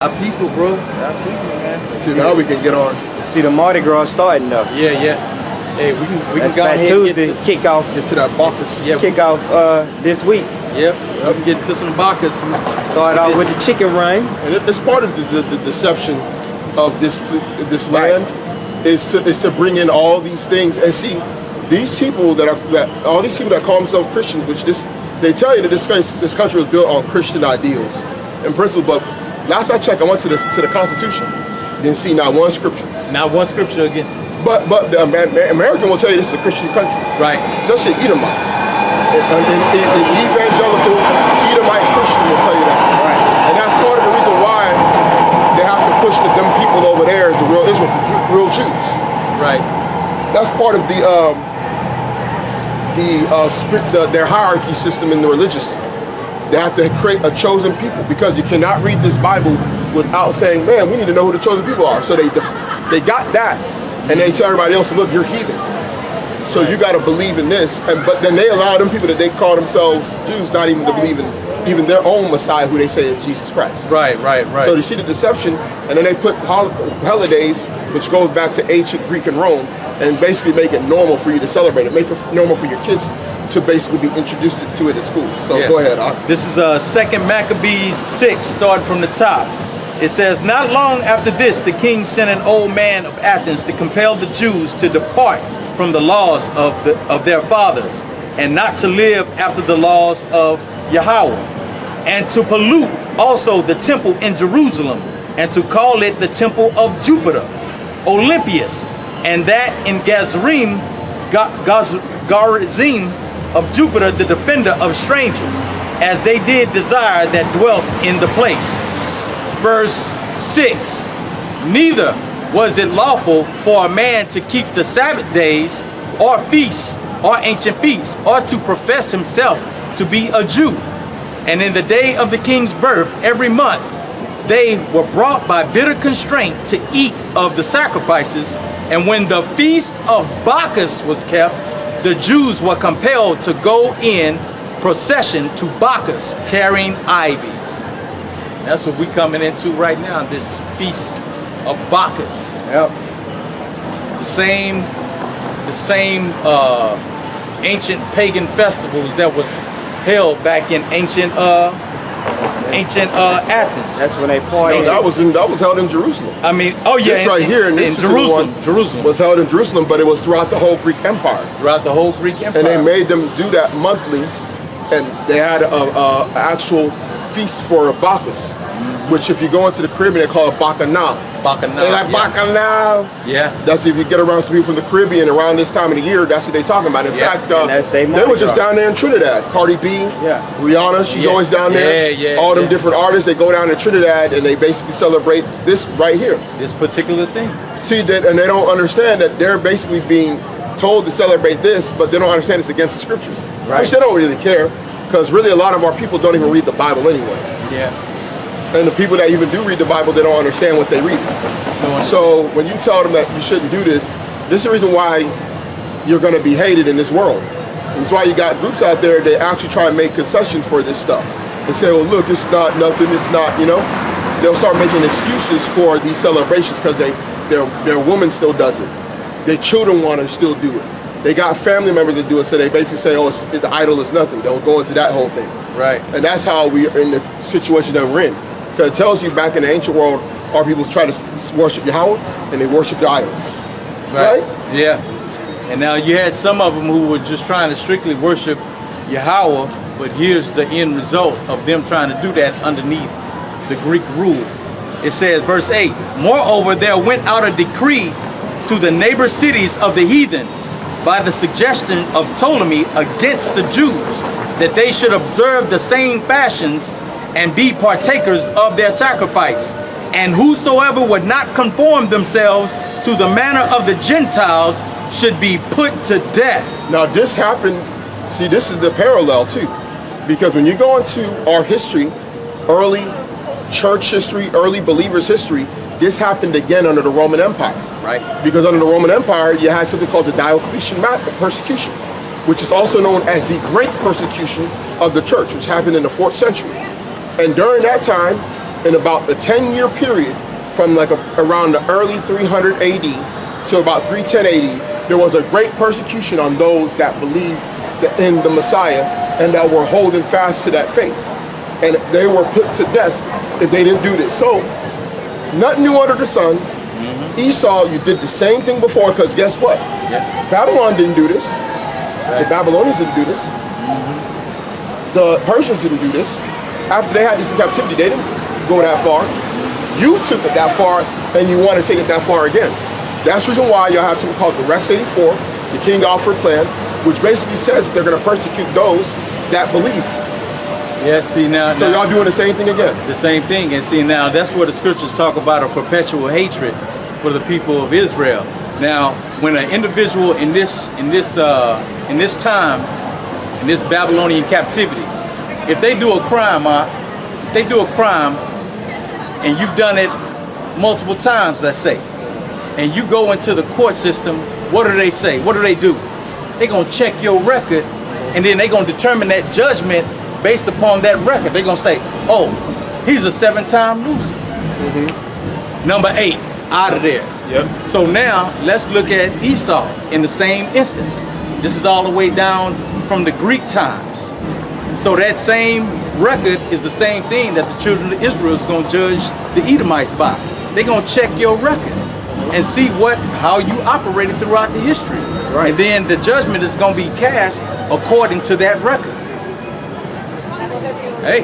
Our people, bro. Our people, man. See, now we can get on. See the Mardi Gras starting though. Yeah, yeah. Hey, we can go Fat ahead Tuesday and kick off. Get to that Bacchus. Yeah. Kick off this week. Yep. We can get into some Bacchus. Start off with the chicken run. And it's part of the deception of this land is to bring in all these things and see these people all these people that call themselves Christians, which they tell you that this country was built on Christian ideals and principles, but last I checked, I went to the Constitution, didn't see not one scripture. Not one scripture against it. But the American will tell you this is a Christian country. Right. Especially Edomite. An evangelical Edomite Christian will tell you that. Right. And that's part of the reason why they have to push them people over there as the real Israel, real Jews. Right. That's part of their hierarchy system in the religious. They have to create a chosen people because you cannot read this Bible without saying, man, we need to know who the chosen people are. So they got that, and they tell everybody else, look, you're heathen. So you got to believe in this. But then they allow them people that they call themselves Jews not even to believe in even their own Messiah, who they say is Jesus Christ. Right. So you see the deception, and then they put holidays, which goes back to ancient Greek and Rome, and basically make it normal for you to celebrate it. Make it normal for your kids to basically be introduced to it at school. So yeah. Go ahead, Ak. This is 2 Maccabees 6, starting from the top. It says, not long after this, the king sent an old man of Athens to compel the Jews to depart from the laws of their fathers, and not to live after the laws of Yahweh, and to pollute also the temple in Jerusalem, and to call it the temple of Jupiter, Olympius, and that in Gazarim, Garizim of Jupiter, the defender of strangers, as they did desire that dwelt in the place. Verse 6, neither was it lawful for a man to keep the Sabbath days, or feasts, or ancient feasts, or to profess himself to be a Jew. And in the day of the king's birth, every month, they were brought by bitter constraint to eat of the sacrifices. And when the feast of Bacchus was kept, the Jews were compelled to go in procession to Bacchus, carrying ivies. That's what we're coming into right now, this feast of Bacchus. Yep. The same ancient pagan festivals that was held back in ancient Athens. That's when they party. No, that was held in Jerusalem. I mean, oh yeah, this right here in this Jerusalem was held in Jerusalem, but it was throughout the whole Greek Empire. Throughout the whole Greek Empire. And they made them do that monthly, and they had a actual feast for Bacchus, which if you go into the Caribbean, they call it Bacchanal. Bacchanal. They like Bacchanal. Yeah. That's if you get around some people from the Caribbean around this time of the year, that's what they talking about. In fact, they were just down there in Trinidad. Cardi B, Rihanna, she's always down there. All them different artists, they go down to Trinidad and they basically celebrate this right here. This particular thing. See, that, and they don't understand that they're basically being told to celebrate this, but they don't understand it's against the scriptures. Right. Which they don't really care, because really a lot of our people don't even read the Bible anyway. Yeah. And the people that even do read the Bible, they don't understand what they read. So when you tell them that you shouldn't do this, this is the reason why you're going to be hated in this world. That's why you got groups out there that actually try and make concessions for this stuff. They say, well, look, it's not nothing, it's not, you know. They'll start making excuses for these celebrations because their woman still does it. Their children want to still do it. They got family members that do it, so they basically say, oh, the idol is nothing. They'll go into that whole thing. Right. And that's how we are in the situation that we're in. Because it tells you back in the ancient world, our people try to worship Yahweh, and they worship the idols. Right? Yeah. And now you had some of them who were just trying to strictly worship Yahweh, but here's the end result of them trying to do that underneath the Greek rule. It says, verse 8, moreover, there went out a decree to the neighbor cities of the heathen by the suggestion of Ptolemy against the Jews, that they should observe the same fashions and be partakers of their sacrifice. And whosoever would not conform themselves to the manner of the Gentiles should be put to death. Now this happened, see, this is the parallel too. Because when you go into our history, early church history, early believers history, this happened again under the Roman Empire. Right. Because under the Roman Empire, you had something called the Diocletian persecution, which is also known as the Great Persecution of the Church, which happened in the 4th century. And during that time, in about a 10-year period from like around the early 300 AD to about 310 AD, there was a great persecution on those that believed in the Messiah and that were holding fast to that faith. And they were put to death if they didn't do this. So, nothing new under the sun. Esau, you did the same thing before, because guess what? Babylon didn't do this. The Babylonians didn't do this. The Persians didn't do this. After they had this in captivity, they didn't go that far. You took it that far, and you want to take it that far again. That's the reason why y'all have something called the Rex 84, the King Alfred Plan, which basically says that they're going to persecute those that believe. Yeah, see now. So y'all doing the same thing again. The same thing, and see now that's where the scriptures talk about a perpetual hatred for the people of Israel. Now, when an individual in this time, in this Babylonian captivity, if they do a crime, and you've done it multiple times, let's say, and you go into the court system, what do they say? What do? They're gonna check your record, and then they're gonna determine that judgment based upon that record. They're gonna say, oh, he's a 7-time loser. Number 8, out of there. Yep. So now let's look at Esau in the same instance. This is all the way down from the Greek times. So that same record is the same thing that the children of Israel is going to judge the Edomites by. They're going to check your record and see how you operated throughout the history. Right. And then the judgment is going to be cast according to that record. Hey,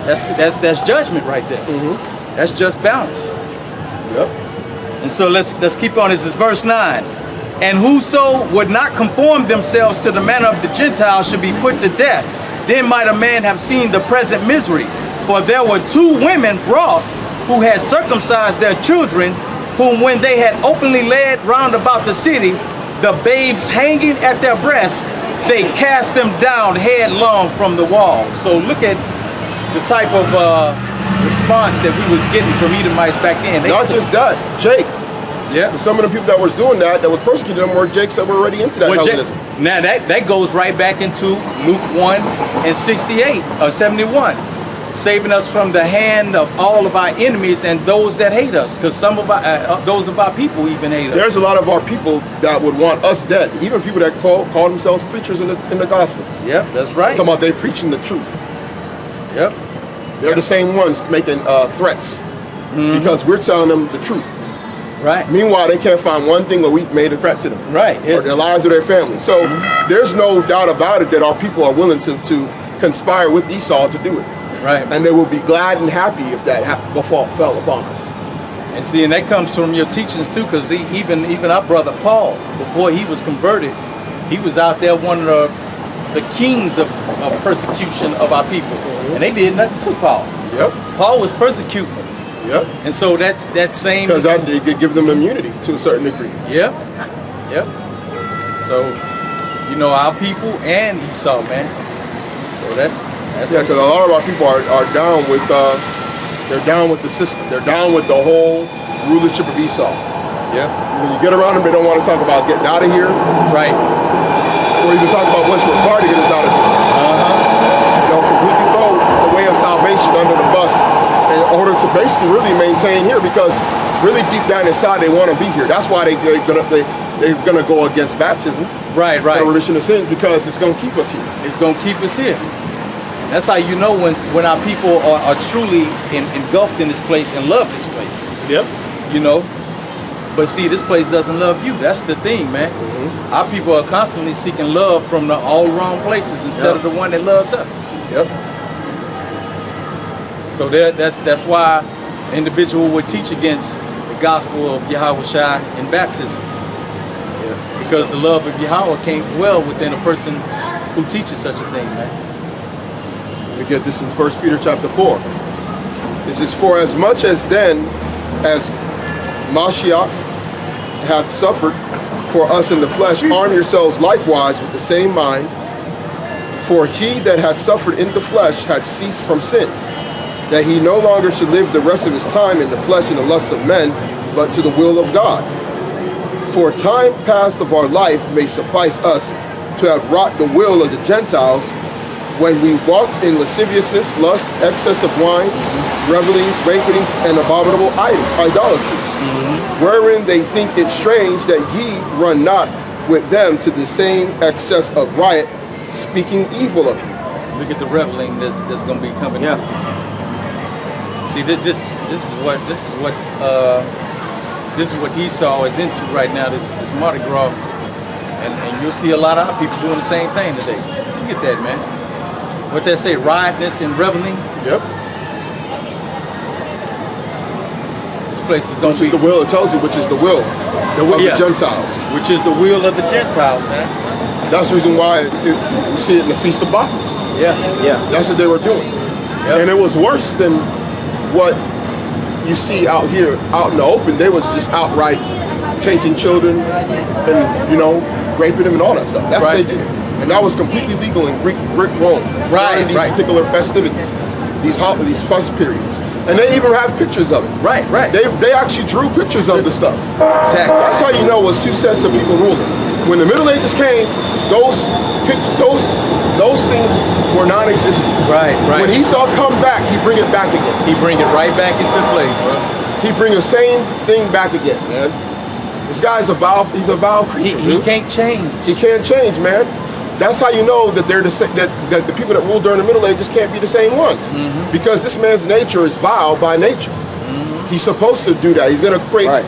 that's judgment right there. That's just balance. Yep. And so let's keep on. This is verse 9. And whoso would not conform themselves to the manner of the Gentiles should be put to death. Then might a man have seen the present misery. For there were 2 women brought who had circumcised their children, whom when they had openly led round about the city, the babes hanging at their breasts, they cast them down headlong from the wall. So look at the type of response that we was getting from Edomites back then. Not just that, Jake. Yeah. Some of the people that was doing that was persecuting them, were Jakes that were already into that Hellenism. Now that goes right back into Luke 1 and 68 or 71, saving us from the hand of all of our enemies and those that hate us, because some of those of our people even hate us. There's a lot of our people that would want us dead, even people that call themselves preachers in the gospel. Yep, that's right. Talking about they preaching the truth. Yep. They're the same ones making threats because we're telling them the truth. Right. Meanwhile, they can't find one thing where we made a threat to them. Right. Or their lives or their family. So there's no doubt about it that our people are willing to conspire with Esau to do it. Right. And they will be glad and happy if that fell upon us. And see, and that comes from your teachings too, because even our brother Paul, before he was converted, he was out there one of the kings of persecution of our people. And they did nothing to Paul. Yep. Paul was persecuting them. Yep. And so that same... Because that could give them immunity to a certain degree. Yep. Yep. So, our people and Esau, man. So that's yeah, because a lot of our people are down with they're down with the system. They're down with the whole rulership of Esau. Yep. When you get around them, they don't want to talk about getting out of here. Right. Or even talk about what's required to get us out of here. Completely throw the way of salvation under the bus in order to basically really maintain here, because really deep down inside they want to be here. That's why they're gonna go against baptism. Right. For the remission of sins, because it's gonna keep us here. It's gonna keep us here. That's how you know when our people are truly engulfed in this place and love this place. Yep. But see, this place doesn't love you. That's the thing, man. Our people are constantly seeking love from the all wrong places instead of the one that loves us. Yep. So that's why an individual would teach against the gospel of Yahawashi in baptism. Yeah. Because the love of Yahweh can't dwell within a person who teaches such a thing, man. We get this in 1 Peter chapter 4. This is, for as much as then as Mashiach hath suffered for us in the flesh, arm yourselves likewise with the same mind. For he that had suffered in the flesh had ceased from sin, that he no longer should live the rest of his time in the flesh and the lust of men, but to the will of God. For time past of our life may suffice us to have wrought the will of the Gentiles, when we walked in lasciviousness, lust, excess of wine, revelings, banquetings, and abominable idolatries, wherein they think it strange that ye run not with them to the same excess of riot, speaking evil of you. Look at the reveling that's going to be coming. Yeah. See, this is what Esau is into right now. This Mardi Gras, and you'll see a lot of our people doing the same thing today. Look at that, man. What they say, riotness and reveling. Yep. This place is going to be the will. It tells you which is the will of the Gentiles. Which is the will of the Gentiles, man. That's the reason why you see it in the Feast of Bacchus. Yeah. That's what they were doing. Yep. And it was worse than what you see out here, out in the open. They was just outright taking children and, raping them and all that stuff. That's what they did. And that was completely legal in Greek Rome. During these particular festivities, these fast periods. And they even have pictures of it. Right. They actually drew pictures of the stuff. Exactly. That's how you know it was two sets of people ruling. When the Middle Ages came, those things were non-existent. Right. When Esau come back, he bring it back again. He bring it right back into play, bro. He bring the same thing back again, man. This guy's he's a vile creature. He can't change. He can't change, man. That's how you know that they're that the people that ruled during the Middle Ages can't be the same ones. Because this man's nature is vile by nature. He's supposed to do that. He's gonna create,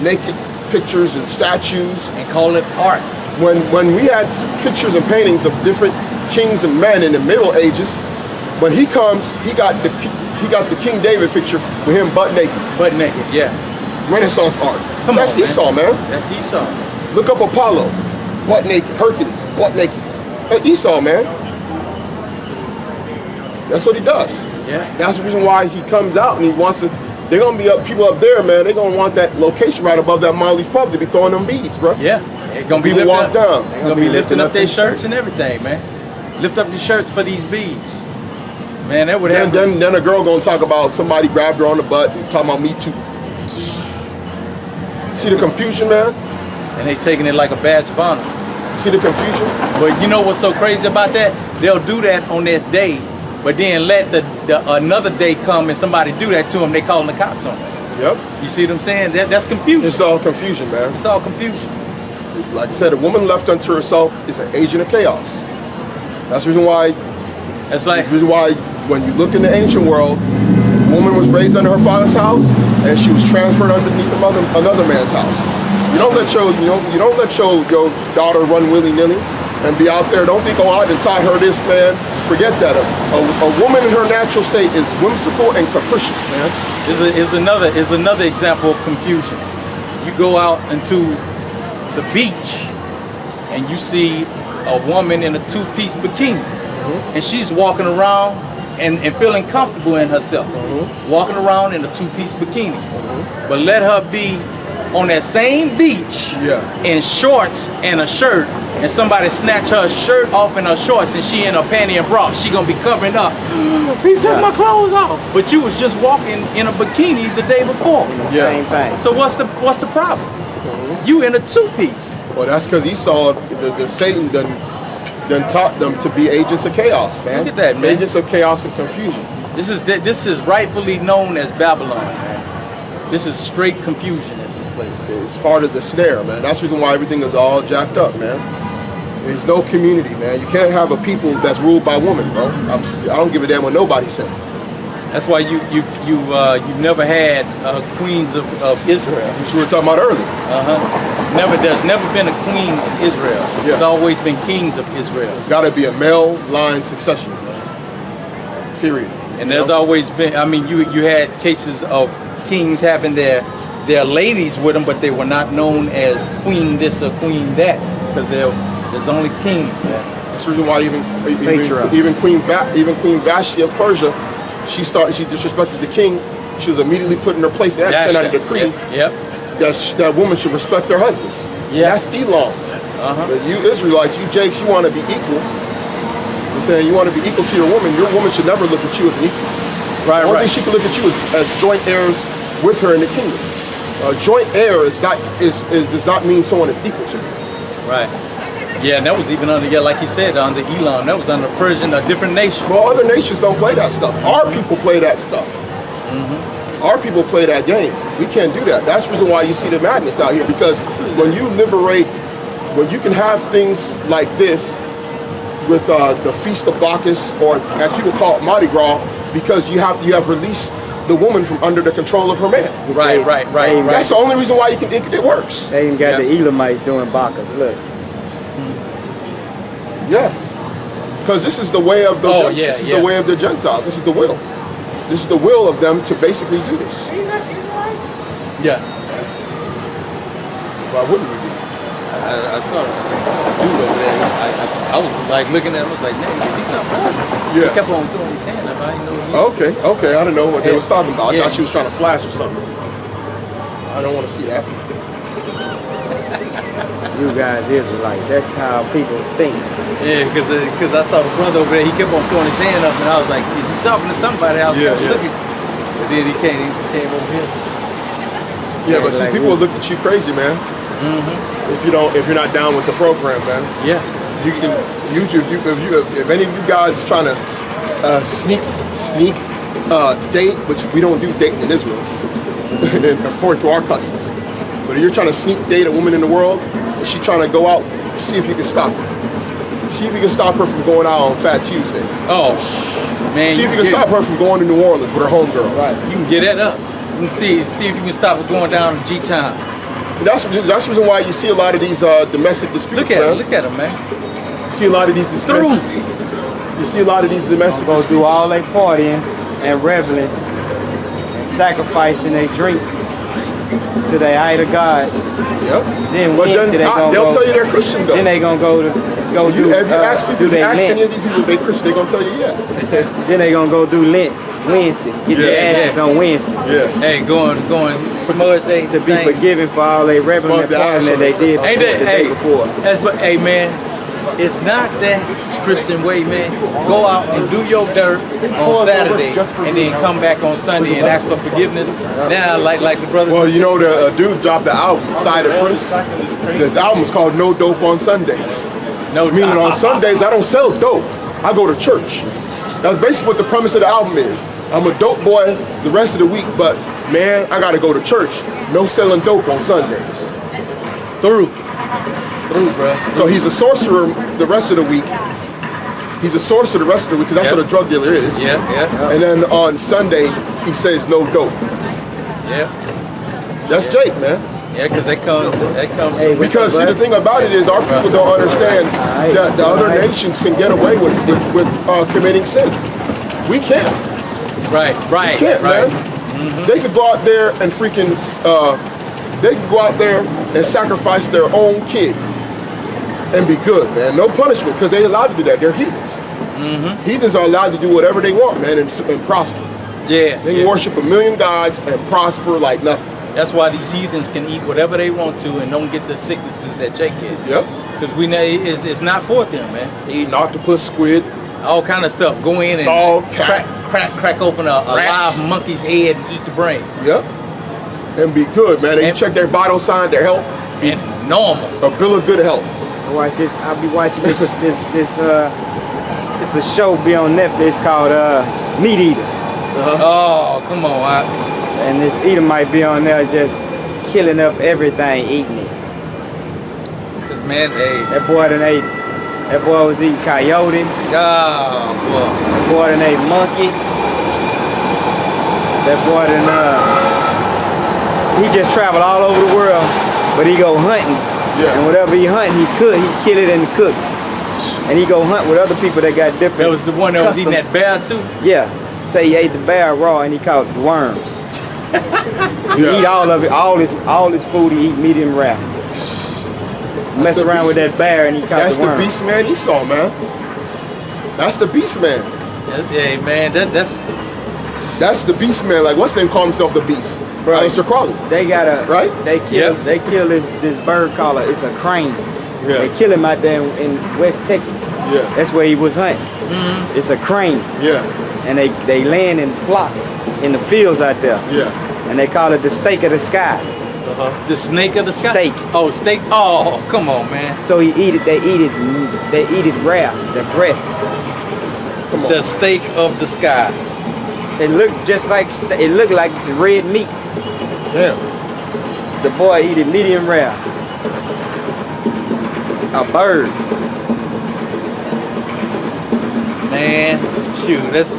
naked pictures and statues and call it art. When we had pictures and paintings of different kings and men in the Middle Ages, when he comes, he got the King David picture with him butt naked. Butt naked, yeah. Renaissance art. That's Esau, man. That's Esau. Look up Apollo, butt naked. Hercules, butt naked. That's Esau, man. That's what he does. Yeah. That's the reason why he comes out and he wants to. They're gonna be people up there, man. They're gonna want that location right above that Marley's pub to be throwing them beads, bro. Yeah. They're gonna be people walk down. They're gonna be lifting up their shirts and everything, man. Lift up the shirts for these beads. Man, that would happen. Then a girl gonna talk about somebody grabbed her on the butt and talking about me too. See the confusion, man? And they taking it like a badge of honor. See the confusion? But you know what's so crazy about that? They'll do that on their day, but then let another day come and somebody do that to them, they calling the cops on them. Yep. You see what I'm saying? That's confusion. It's all confusion, man. It's all confusion. Like I said, a woman left unto herself is an agent of chaos. That's the reason why. That's like the reason why when you look in the ancient world, a woman was raised under her father's house and she was transferred underneath another man's house. You don't let your daughter run willy-nilly and be out there. Don't think, oh, I done taught her this, man. Forget that. A woman in her natural state is whimsical and capricious, man. Is another example of confusion. You go out into the beach and you see a woman in a two-piece bikini, and she's walking around and feeling comfortable in herself, walking around in a two-piece bikini. But let her be on that same beach in shorts and a shirt, and somebody snatch her shirt off and her shorts, and she in a panty and bra, she gonna be covering up. He took my clothes off. But you was just walking in a bikini the day before. Same thing. So what's the problem? You in a two-piece. Well, that's because Esau, the Satan done taught them to be agents of chaos, man. Look at that, man. Agents of chaos and confusion. This is rightfully known as Babylon, man. This is straight confusion at this place. It's part of the snare, man. That's the reason why everything is all jacked up, man. There's no community, man. You can't have a people that's ruled by women, bro. I don't give a damn what nobody says. That's why you've never had queens of Israel, which we were talking about earlier. There's never been a queen of Israel. Yeah. There's always been kings of Israel. It's got to be a male line succession, man. Period. And there's always been. I mean, you had cases of kings having their ladies with them, but they were not known as queen this or queen that, because there's only kings, man. That's the reason why even Queen Vashti of Persia, she disrespected the king. She was immediately put in her place and sent out a decree that woman should respect their husbands. That's Elon. But you Israelites, you Jakes, you want to be equal. You're saying you want to be equal to your woman should never look at you as an equal. Right, Only she can look at you as joint heirs with her in the kingdom. Joint heir does not mean someone is equal to you. Right. Yeah, and that was even under, like you said, under Elam. That was under Persian, a different nation. Well, other nations don't play that stuff. Our people play that stuff. Our people play that game. We can't do that. That's the reason why you see the madness out here. Because when you liberate, when you can have things like this with the Feast of Bacchus, or as people call it, Mardi Gras, because you have released the woman from under the control of her man. Right. That's the only reason why you can. It works. They even got the Elamites doing Bacchus. Look. Yeah. Because this is the way of the. The way of the Gentiles. This is the will. This is the will of them to basically do this. Yeah. Why wouldn't we be? I saw a dude over there. I was like looking at him. I was like, "Man, is he talking to us?" Yeah. He kept on throwing his hand up. I didn't know. Okay. I didn't know what they was talking about. I Yeah. thought she was trying to flash or something. I don't want to see that. You guys Israelites, that's how people think. Yeah, because I saw the brother over there. He kept on throwing his hand up, and I was like, "Is he talking to somebody?" I was looking, but then he came over here. Yeah, but see, people will look at you crazy, man. If you're not down with the program, man. Yeah. If any of you guys is trying to sneak date, which we don't do dating in Israel, according to our customs. But if you're trying to sneak date a woman in the world, and she's trying to go out, see if you can stop her. See if you can stop her from going out on Fat Tuesday. Oh, man. See if you can stop her from going to New Orleans with her homegirls. Right. You can get that up. You can see if you can stop her going down to G-Town. That's the reason why you see a lot of these domestic disputes. Look at him, man. You see a lot of these disputes. You see a lot of these domestic Go disputes. do all they partying and reveling and sacrificing their drinks to their idol God. Yep. Then but Wednesday they'll tell you they're Christian though. Then they gonna go do. Have you asked people? If you ask Lent. any of these people if they Christian, they gonna tell you yeah. Then they gonna go do Lent Wednesday. Get their ashes on Wednesday. Yeah. Hey, going smudge day To be forgiven for all they reveling and partying that they did Ain't that, the day before. Hey man, it's not that Christian way, man. Go out and do your dirt on Saturday, and then come back on Sunday and ask for forgiveness. Now, like the brother. Well, you know, the dude dropped the album, Side of Prince. This album is called No Dope on Sundays. Meaning on Sundays, I don't sell dope. I go to church. That's basically what the premise of the album is. I'm a dope boy the rest of the week, but man, I gotta go to church. No selling dope on Sundays. Through, bro. So he's a sorcerer the rest of the week. He's a sorcerer the rest of the week, because that's what a drug dealer is. Yeah. And then on Sunday, he says no dope. Yeah. That's Jake, man. Yeah, because that comes. Hey, Because see, the thing about it is our people don't understand that the other nations can get away with committing sin. We can't. Right. We can't, man. They could go out there and freaking, they could go out there and sacrifice their own kid and be good, man. No punishment, because they're allowed to do that. They're heathens. Heathens are allowed to do whatever they want, man, and prosper. Yeah. They can worship a million gods and prosper like nothing. That's why these heathens can eat whatever they want to and don't get the sicknesses that Jake get. Yep. Because we know it's not for them, man. They eat octopus, squid, All kind of stuff. Go in and dog, cat, crack open a live monkey's head and eat the brains. Yep. And be good, man. They check their vital sign, their health. And normal. A bill of good health. Watch this. I'll be watching this. It's a show be on Netflix called Meat Eater. Oh, come on. And this eater might be on there just killing up everything, eating it. Cause man, hey. That boy done ate. That boy was eating coyote. Oh, boy. That boy done ate monkey. That boy done he just traveled all over the world, but he go hunting. Yeah. And whatever he hunt, he kill it and cook. And he go hunt with other people that got different. That was the one that was eating that bear too? Yeah. Say he ate the bear raw and he caught the worms. He eat all of it, all his food he eat medium rare. Mess around with that bear and he caught That's the worms. the beast man Esau, man. That's the beast man. Yeah, man, that's the beast man. Like, what's name call himself the beast? Right. Aleister Crowley. They got a Right? They kill this bird caller. It's a crane. Yeah. They kill him out there in West Texas. Yeah. That's where he was hunting. It's a crane. Yeah. And they land in flocks in the fields out there. Yeah. And they call it the stake of the sky. The snake of the sky? Steak. Oh, steak. Oh, come on, man. So they eat it rare, the breast. Come on. The steak of the sky. It looked just like, it looked like it's red meat. Damn. The boy eat it medium rare. A bird. Man, shoot, it's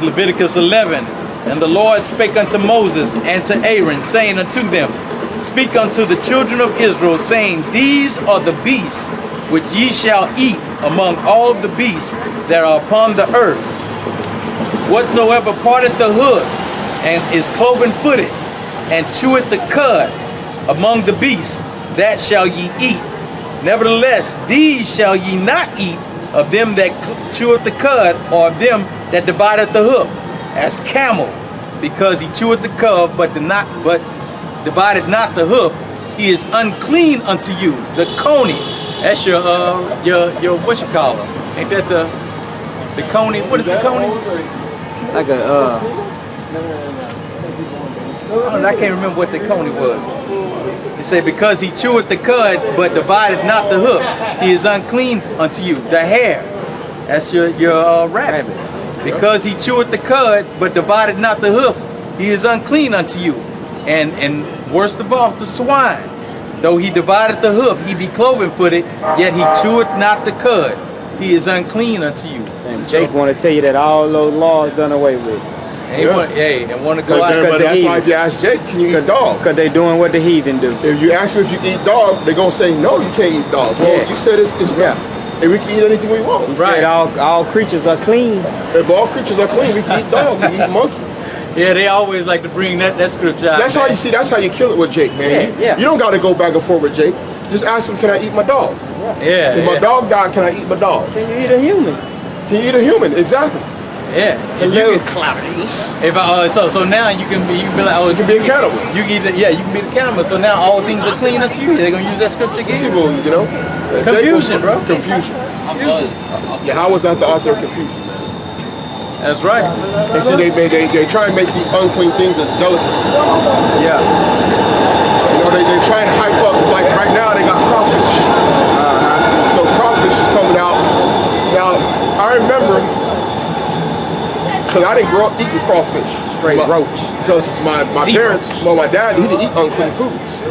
Leviticus 11. And the Lord spake unto Moses and to Aaron, saying unto them, speak unto the children of Israel, saying, these are the beasts which ye shall eat among all the beasts that are upon the earth. Whatsoever parteth the hoof, and is cloven-footed, and cheweth the cud among the beasts, that shall ye eat. Nevertheless, these shall ye not eat of them that cheweth the cud, or of them that divideth the hoof, as camel, because he cheweth the cud, but divided not the hoof. He is unclean unto you. The coney, that's your what you call them? Ain't that the coney? What is the coney? Like a I can't remember what the coney was. It said, because he cheweth the cud, but divided not the hoof, he is unclean unto you. The hare, that's your rabbit. Because he cheweth the cud, but divided not the hoof, he is unclean unto you. And worst of all, the swine. Though he divided the hoof, he be cloven-footed, yet he cheweth not the cud, he is unclean unto you. And Jake want to tell you that all those laws done away with. And want to go out. But that's why if you ask Jake, can you eat dog? Because they doing what the heathen do. If you ask them if you eat dog, they're going to say, no, you can't eat dog. Well, Yeah. you said it's Yeah. and we can eat anything we want. He said all creatures are clean. If all creatures are clean, we can eat dog, we can eat monkey. Yeah, they always like to bring that scripture out. That's how you see, that's how you kill it with Jake, man. Yeah. You don't got to go back and forth with Jake. Just ask him, can I eat my dog? Yeah. If my dog died, can I eat my dog? Can you eat a human? Can you eat a human? Exactly. Yeah. Hello, Clarice. If so now you can be like, oh, You can be a cannibal. You can you can be the cannibal. So now all things are clean unto you. They're gonna use that scripture again. People, you know. Confusion, bro. Confusion. Yahweh's not the author of confusion. That's right. They say they try and make these unclean things as delicacies. Yeah. You know, they try and hype up, like right now they got crawfish. So crawfish is coming out. Now, I remember, because I didn't grow up eating crawfish. Straight roach. Because my parents, well, my dad, he didn't eat unclean foods.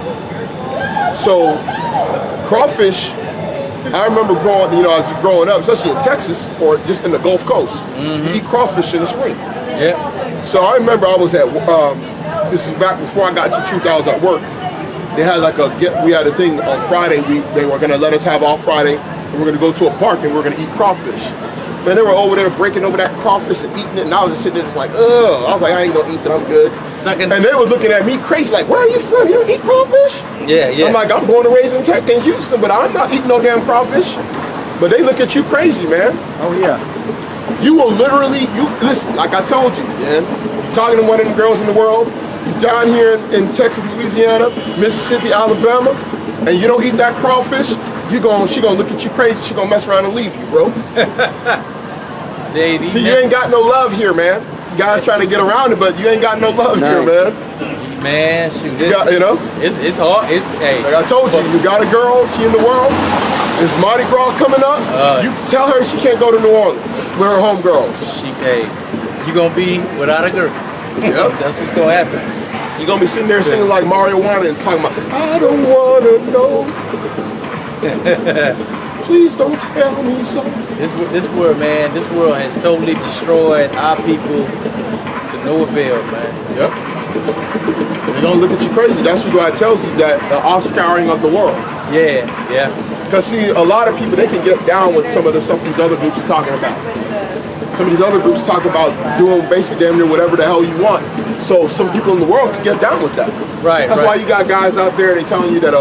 So crawfish, I remember as growing up, especially in Texas or just in the Gulf Coast, you eat crawfish in the spring. Yeah. So I remember I was at, this is back before I got to 2000 at work. They had we had a thing on Friday, they were gonna let us have off Friday, and we're gonna go to a park and we're gonna eat crawfish. Man, they were over there breaking over that crawfish and eating it, and I was just sitting there just like, ugh. I was like, I ain't gonna eat that, I'm good. Sucking. And they were looking at me crazy, like, where are you from? You don't eat crawfish? Yeah. I'm like, I'm born and raised in Houston, but I'm not eating no damn crawfish. But they look at you crazy, man. Oh yeah. You will literally, listen, like I told you, man. You're talking to one of them girls in the world, you down here in Texas, Louisiana, Mississippi, Alabama, and you don't eat that crawfish, she gonna look at you crazy, she gonna mess around and leave you, bro. See, you ain't got no love here, man. You guys trying to get around it, but you ain't got no love here, man. Man, shoot. You know? It's hard. Hey. Like I told you, you got a girl, she in the world, there's Mardi Gras coming up, you tell her she can't go to New Orleans with her homegirls. You gonna be without a girl. Yep. That's what's gonna happen. You're gonna be sitting there singing like marijuana and talking about, I don't wanna know. Please don't tell me so. This world, man, this world has totally destroyed our people to no avail, man. Yep. They're gonna look at you crazy. That's why it tells you that the offscouring of the world. Yeah. Because see, a lot of people, they can get down with some of the stuff these other groups are talking about. Some of these other groups talk about doing basically damn near whatever the hell you want. So some people in the world can get down with that. Right. That's why you got guys out there, they telling you that,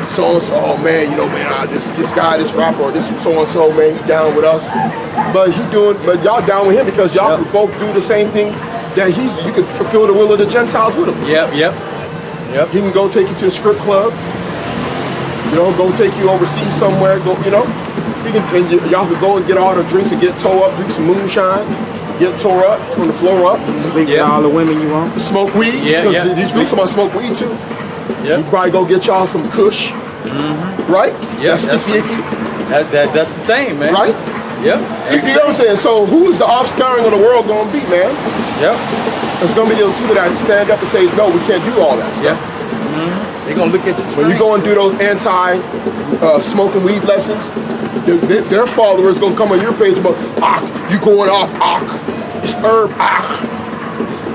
so-and-so, oh man, this guy, this rapper, or this so-and-so, man, he down with us. But y'all down with him because y'all could both do the same thing that you could fulfill the will of the Gentiles with him. Yep. He can go take you to the strip club, go take you overseas somewhere, y'all could go and get all the drinks and get toe up, drink some moonshine. get tore up from the floor up, Sleep with all the women you want. smoke weed. Yeah, Because yeah. these groups about smoke weed too. Yeah. You probably go get y'all some Kush, right? Yeah, That's sticky icky, That's the thing, man. right? Yep. You know what I'm saying? So who is the offscouring of the world going to be, man? Yep. It's going to be those people that stand up and say, no, we can't do all that Yep. stuff. They're gonna look at you. When you go and do those anti-smoking weed lessons, their followers going to come on your page about, you going off, it's herb,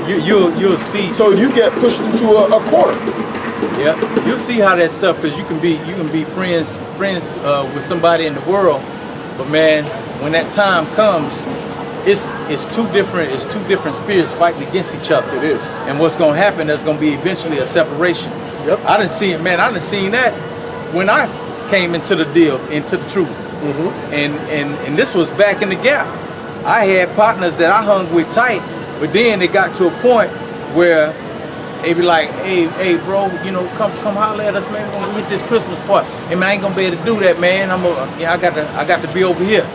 You'll see. So you get pushed into a corner. Yeah, you'll see how that stuff, because you can be friends with somebody in the world, but man, when that time comes, it's two different spirits fighting against each other. It is. And what's gonna happen? There's gonna be eventually a separation. Yep. I didn't see it, man. I didn't seen that when I came into the deal, into the truth. And this was back in the gap. I had partners that I hung with tight, but then it got to a point where they be like, hey, bro, come holler at us, man. We're gonna hit this Christmas party. Hey, man, I ain't gonna be able to do that, man. I got to be over here,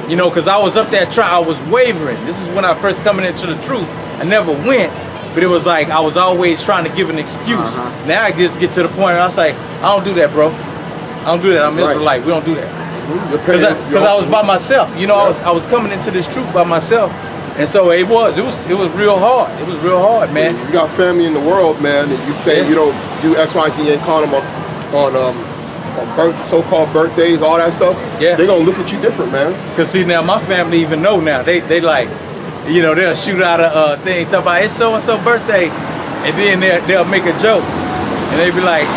because I was up there I was wavering. This is when I first coming into the truth. I never went, but it was like I was always trying to give an excuse. Now I just get to the point, and I was like, I don't do that, bro. I don't do that. I'm Israelite. We don't do that. Because I was by myself. I was coming into this truth by myself. And so it was real hard. It was real hard, man. You got family in the world, man, and you say you don't do X, Y, Z, and call them on so-called birthdays, all that stuff. Yeah. They're gonna look at you different, man. Cause see, now my family even know now. They like, they'll shoot out a thing talk about it's so and so birthday, and then they'll make a joke, and they be like,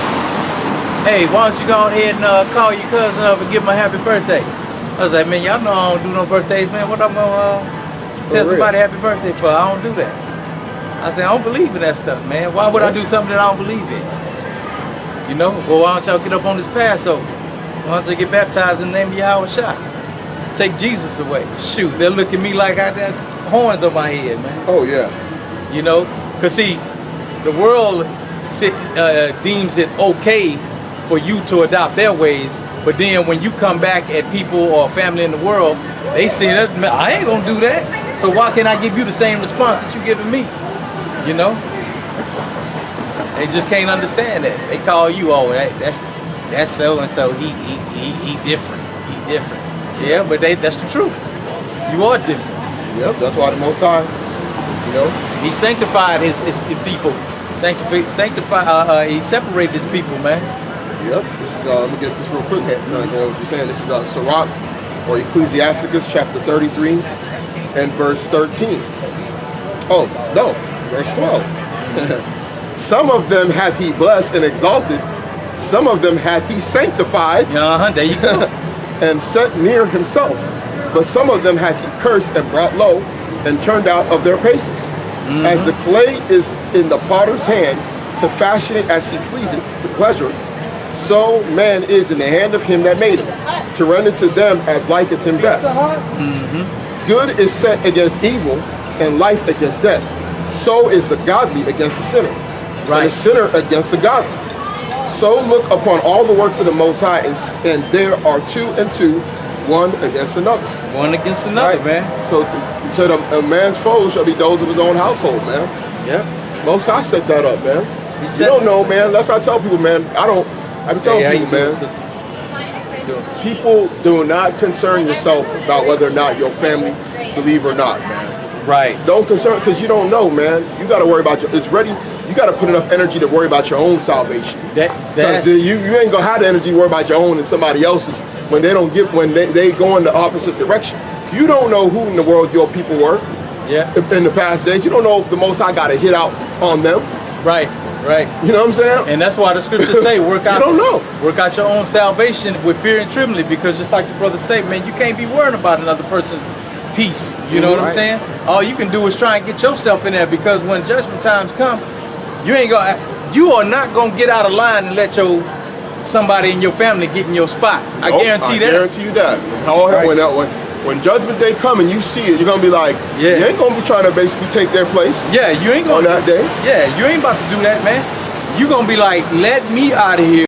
hey, why don't you go ahead and call your cousin up and give him a happy birthday? I was like, man, y'all know I don't do no birthdays, man. What I'm gonna tell somebody happy birthday for? I don't do that. I said, I don't believe in that stuff, man. Why would I do something that I don't believe in? Well, why don't y'all get up on this Passover? Why don't you get baptized in the name of Yahawashi? Take Jesus away. Shoot, they'll look at me like I got horns on my head, man. Oh, yeah. Because see, the world deems it okay for you to adopt their ways, but then when you come back at people or family in the world, they say that, man, I ain't gonna do that. So why can't I give you the same response that you giving me? They just can't understand that. They call you, that's so and so. He different. He different. Yeah, but that's the truth. You are different. Yep, that's why the Most High, He sanctified his people. He separated his people, man. Yep. This is let me get this real quick. Kind of go what you're saying. This is Sirach or Ecclesiasticus chapter 33 and verse 13. Oh no, verse 12. Some of them hath he blessed and exalted, some of them hath he sanctified, there you go. and set near himself. But some of them hath he cursed and brought low, and turned out of their paces. As the clay is in the potter's hand, to fashion it as he pleaseth to pleasure, so man is in the hand of him that made him, to render to them as liketh him best. Good is set against evil, and life against death. So is the godly against the sinner, and the sinner against the godly. So look upon all the works of the Most High, and there are two and two, one against another. One against another, man. So a man's foes shall be those of his own household, man. Yeah. Most High set that up, man. You don't know, man. That's what I tell people, man. I'm telling people, man. People do not concern yourself about whether or not your family believe or not, man. Right. Don't concern, because you don't know, man. You got to worry about you got to put enough energy to worry about your own salvation. Because you ain't going to have the energy to worry about your own and somebody else's when they go in the opposite direction. You don't know who in the world your people were in the past days. You don't know if the Most High got a hit out on them. Right. You know what I'm saying? And that's why the scriptures say, work out your own salvation with fear and trembling, because just like the brother said, man, you can't be worrying about another person's peace. You know what I'm saying? All you can do is try and get yourself in there, because when judgment times come, you are not gonna get out of line and let somebody in your family get in your spot. I guarantee that. I guarantee you that. When judgment day come and you see it, you're gonna be like, you ain't gonna be trying to basically take their place. Yeah, you ain't gonna on that day. Yeah, you ain't about to do that, man. You gonna be like, let me out of here.